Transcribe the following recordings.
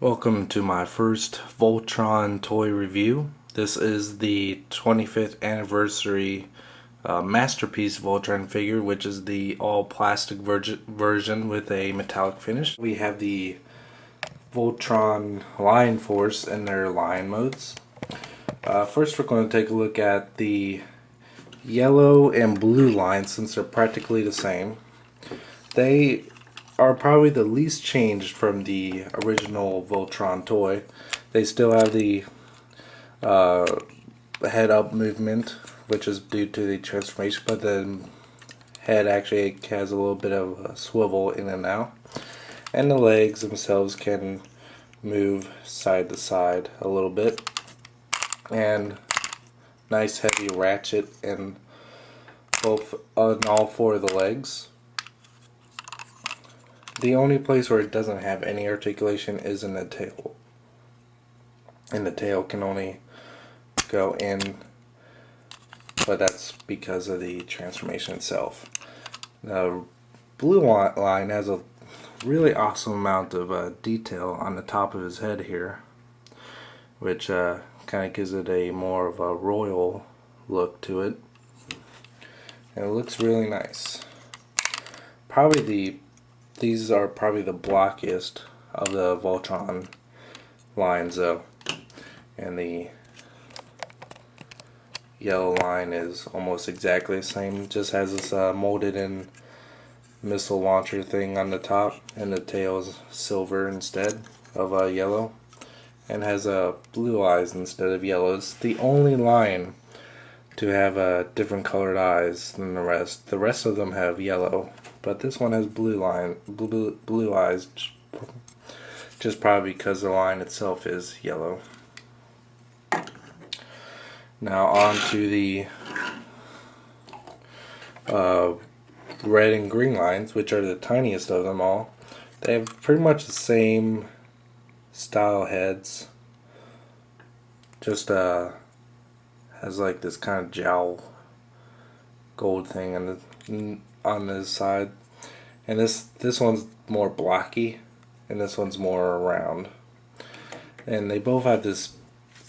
Welcome to my first Voltron toy review. This is the 25th anniversary Masterpiece Voltron figure, which is the all-plastic version with a metallic finish. We have the Voltron Lion Force in their Lion modes. First we're going to take a look at the yellow and blue lines, since they're practically the same. They are probably the least changed from the original Voltron toy. They still have the head up movement, which is due to the transformation, but the head actually has a little bit of a swivel in and out, and the legs themselves can move side to side a little bit, and nice heavy ratchet in all four of the legs. The only place where it doesn't have any articulation is in the tail. And the tail can only go in, but that's because of the transformation itself. The blue line has a really awesome amount of detail on the top of his head here, which kind of gives it a more of a royal look to it. And it looks really nice. These are probably the blockiest of the Voltron lines though, and the yellow line is almost exactly the same, just has this molded in missile launcher thing on the top, and the tail is silver instead of yellow, and has blue eyes instead of yellow. It's the only line to have different colored eyes than the rest. The rest of them have yellow, but this one has blue eyes, just probably because the line itself is yellow. Now on to the red and green lines, which are the tiniest of them all. They have pretty much the same style heads, just has like this kind of jowl gold thing on this side, and this one's more blocky and this one's more round, and they both have this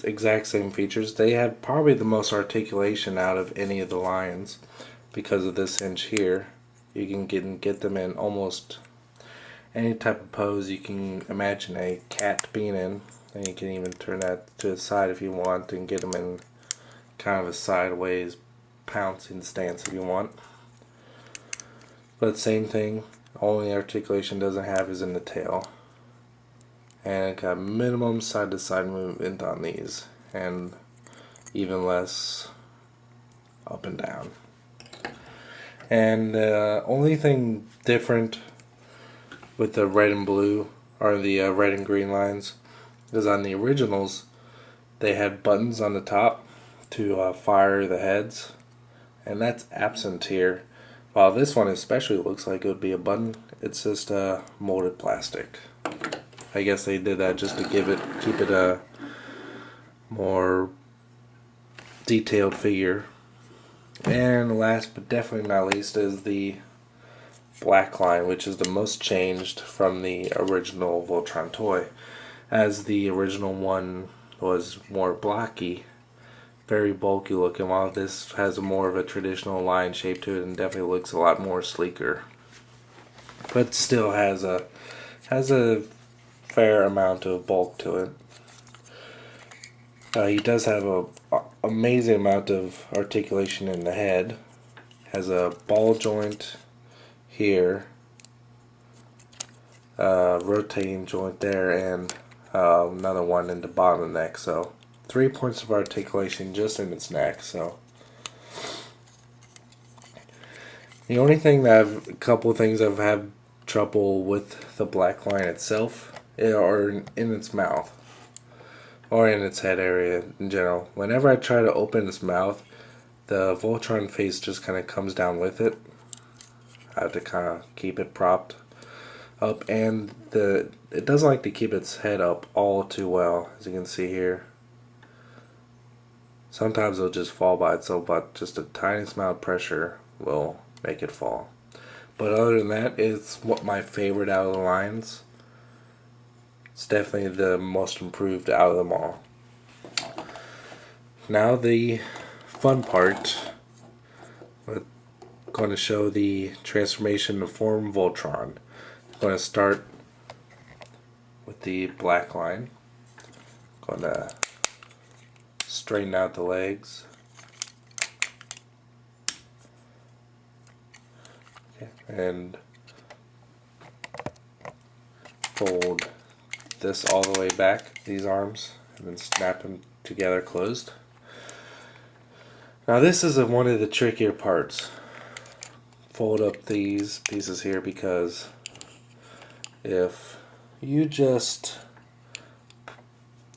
exact same features. They have probably the most articulation out of any of the lions because of this hinge here. You can get them in almost any type of pose you can imagine a cat being in, and you can even turn that to the side if you want and get them in kind of a sideways pouncing stance if you want. But same thing, only articulation doesn't have is in the tail, and it got minimum side to side movement on these, and even less up and down. And the only thing different with the red and blue, or the red and green lines, is on the originals they had buttons on the top to fire the heads, and that's absent here. While this one especially looks like it would be a button, it's just molded plastic. I guess they did that just to keep it a more detailed figure. And last but definitely not least is the black line, which is the most changed from the original Voltron toy, as the original one was more blocky, very bulky looking, while this has more of a traditional line shape to it and definitely looks a lot more sleeker, but still has a fair amount of bulk to it. He does have a amazing amount of articulation in the head. Has a ball joint here, rotating joint there, and another one in the bottom of the neck. So 3 points of articulation just in its neck. So the only thing a couple of things I've had trouble with the black line itself are in its mouth, or in its head area in general. Whenever I try to open its mouth, the Voltron face just kind of comes down with it. I have to kind of keep it propped up, and it doesn't like to keep its head up all too well, as you can see here. Sometimes it'll just fall by itself, but just a tiniest amount of pressure will make it fall. But other than that, it's my favorite out of the lines. It's definitely the most improved out of them all. Now the fun part. We're going to show the transformation to form Voltron. I'm going to start with the black line. Going to straighten out the legs. Okay. And fold this all the way back, these arms, and then snap them together closed. Now this is one of the trickier parts. Fold up these pieces here, because if you just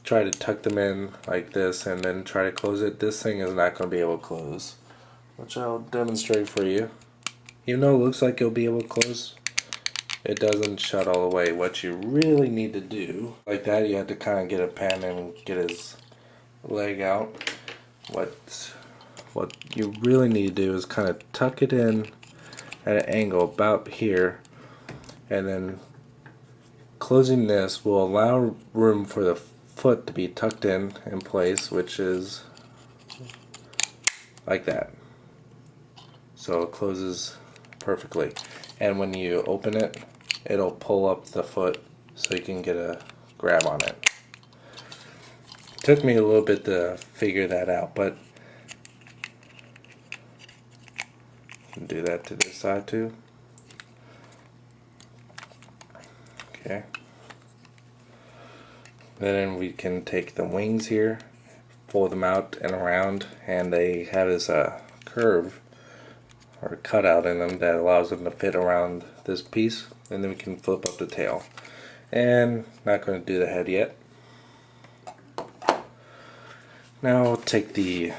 try to tuck them in like this and then try to close it, this thing is not going to be able to close, which I'll demonstrate for you. Even though it looks like you'll be able to close, it doesn't shut all the way. What you really need to do, like that, you have to kind of get a pen and get his leg out. What you really need to do is kind of tuck it in at an angle about here, and then closing this will allow room for the foot to be tucked in place, which is like that. So it closes perfectly, and when you open it, it'll pull up the foot so you can get a grab on it. It took me a little bit to figure that out, but do that to this side too. Okay. Then we can take the wings here, fold them out and around, and they have this curve or cutout in them that allows them to fit around this piece, and then we can flip up the tail. And not going to do the head yet. Now I'll take the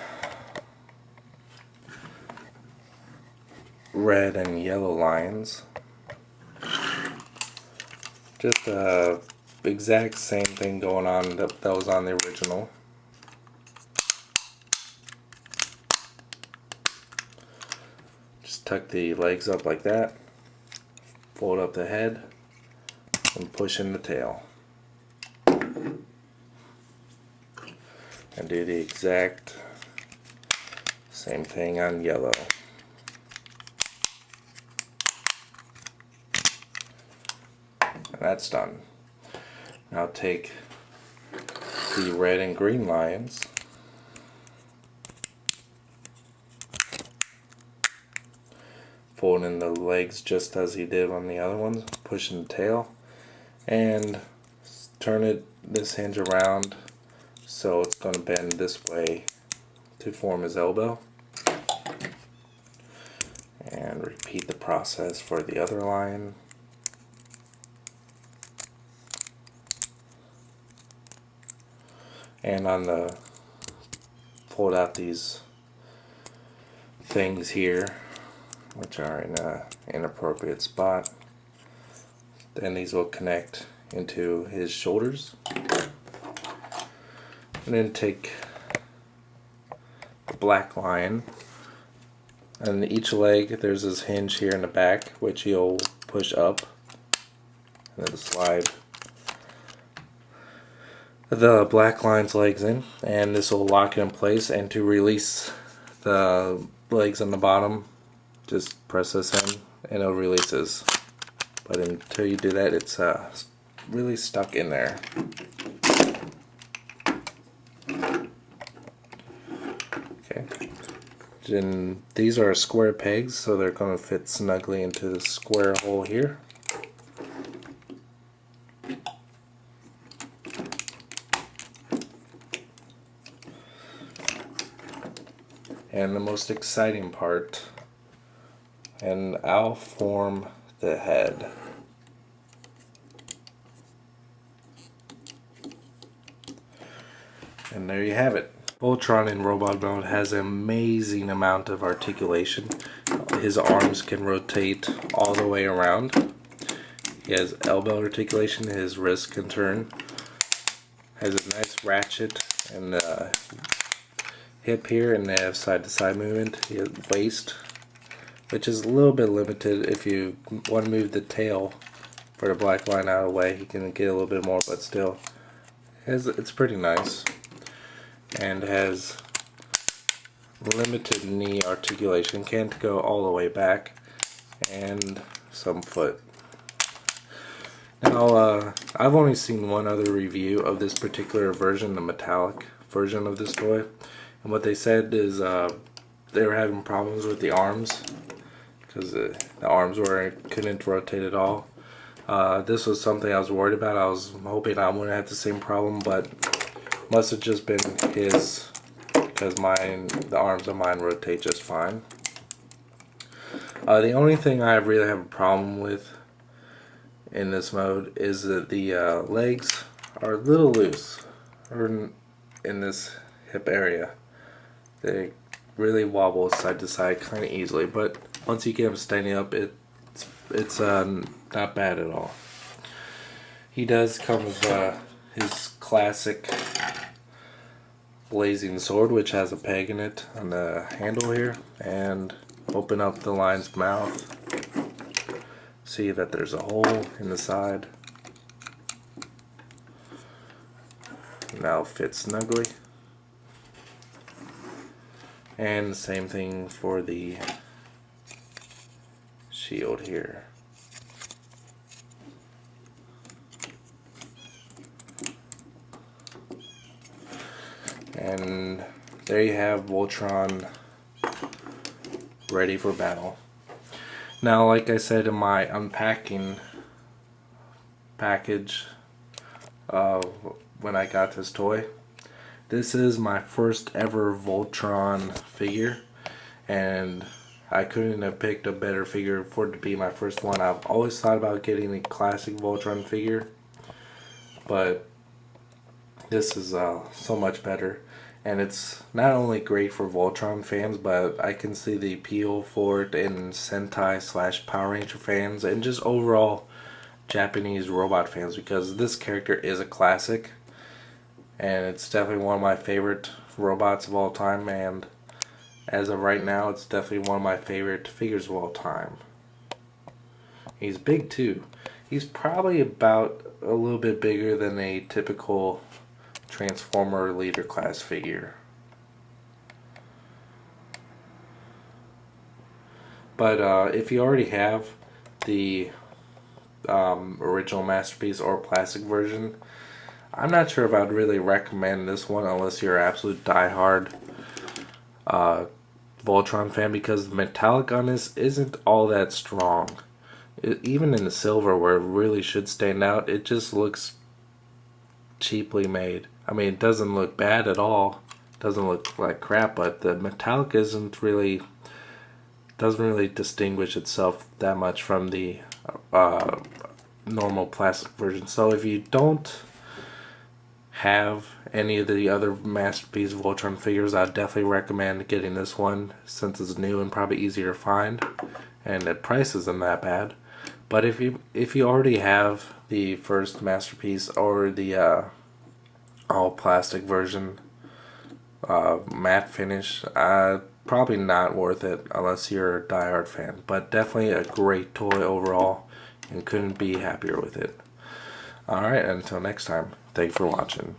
red and yellow lines, just the exact same thing going on that was on the original. Just tuck the legs up like that, fold up the head, and push in the tail, and do the exact same thing on yellow. That's done. Now take the red and green lines, fold in the legs just as he did on the other ones, push in the tail, and turn this hinge around so it's going to bend this way to form his elbow. And repeat the process for the other line. And on the fold out these things here, which are in an inappropriate spot. Then these will connect into his shoulders. And then take the black line, and each leg there's this hinge here in the back which you'll push up and then slide the black line's legs in, and this will lock it in place. And to release the legs on the bottom, just press this in and it'll release this. But until you do that, it's really stuck in there. Okay. Then these are square pegs, so they're going to fit snugly into the square hole here. And the most exciting part, and I'll form the head. And there you have it. Voltron in robot mode has an amazing amount of articulation. His arms can rotate all the way around. He has elbow articulation, his wrist can turn. Has a nice ratchet and hip here, and they have side to side movement. He has waist, which is a little bit limited if you want to move the tail for the black line out of the way. He can get a little bit more, but still, it's pretty nice, and has limited knee articulation. Can't go all the way back, and some foot. Now, I've only seen one other review of this particular version, the metallic version of this toy, and what they said is they were having problems with the arms because the arms couldn't rotate at all. This was something I was worried about. I was hoping I wouldn't have the same problem, but must have just been his, because the arms of mine rotate just fine. The only thing I really have a problem with in this mode is that the legs are a little loose, or in this hip area. They really wobble side to side kind of easily, but once you get them standing up, it's not bad at all. He does come with his classic blazing sword, which has a peg in it on the handle here, and open up the lion's mouth. See that there's a hole in the side. Now fits snugly. And the same thing for the shield here. And there you have Voltron ready for battle. Now, like I said in my unpacking package when I got this toy, this is my first ever Voltron figure, and I couldn't have picked a better figure for it to be my first one. I've always thought about getting a classic Voltron figure, but this is so much better. And it's not only great for Voltron fans, but I can see the appeal for it in Sentai / Power Ranger fans, and just overall Japanese robot fans, because this character is a classic, and it's definitely one of my favorite robots of all time, and as of right now, it's definitely one of my favorite figures of all time. He's big too. He's probably about a little bit bigger than a typical Transformer leader class figure. But if you already have the original Masterpiece or plastic version, I'm not sure if I'd really recommend this one unless you're an absolute diehard Voltron fan, because the metallic on this isn't all that strong. Even in the silver, where it really should stand out, it just looks cheaply made. I mean, it doesn't look bad at all. It doesn't look like crap, but the metallic doesn't really distinguish itself that much from the normal plastic version. So if you don't have any of the other Masterpiece Voltron figures, I'd definitely recommend getting this one, since it's new and probably easier to find, and the price isn't that bad. But if you already have the first Masterpiece or the all plastic version, matte finish, probably not worth it unless you're a diehard fan. But definitely a great toy overall, and couldn't be happier with it. Alright, until next time, thanks for watching.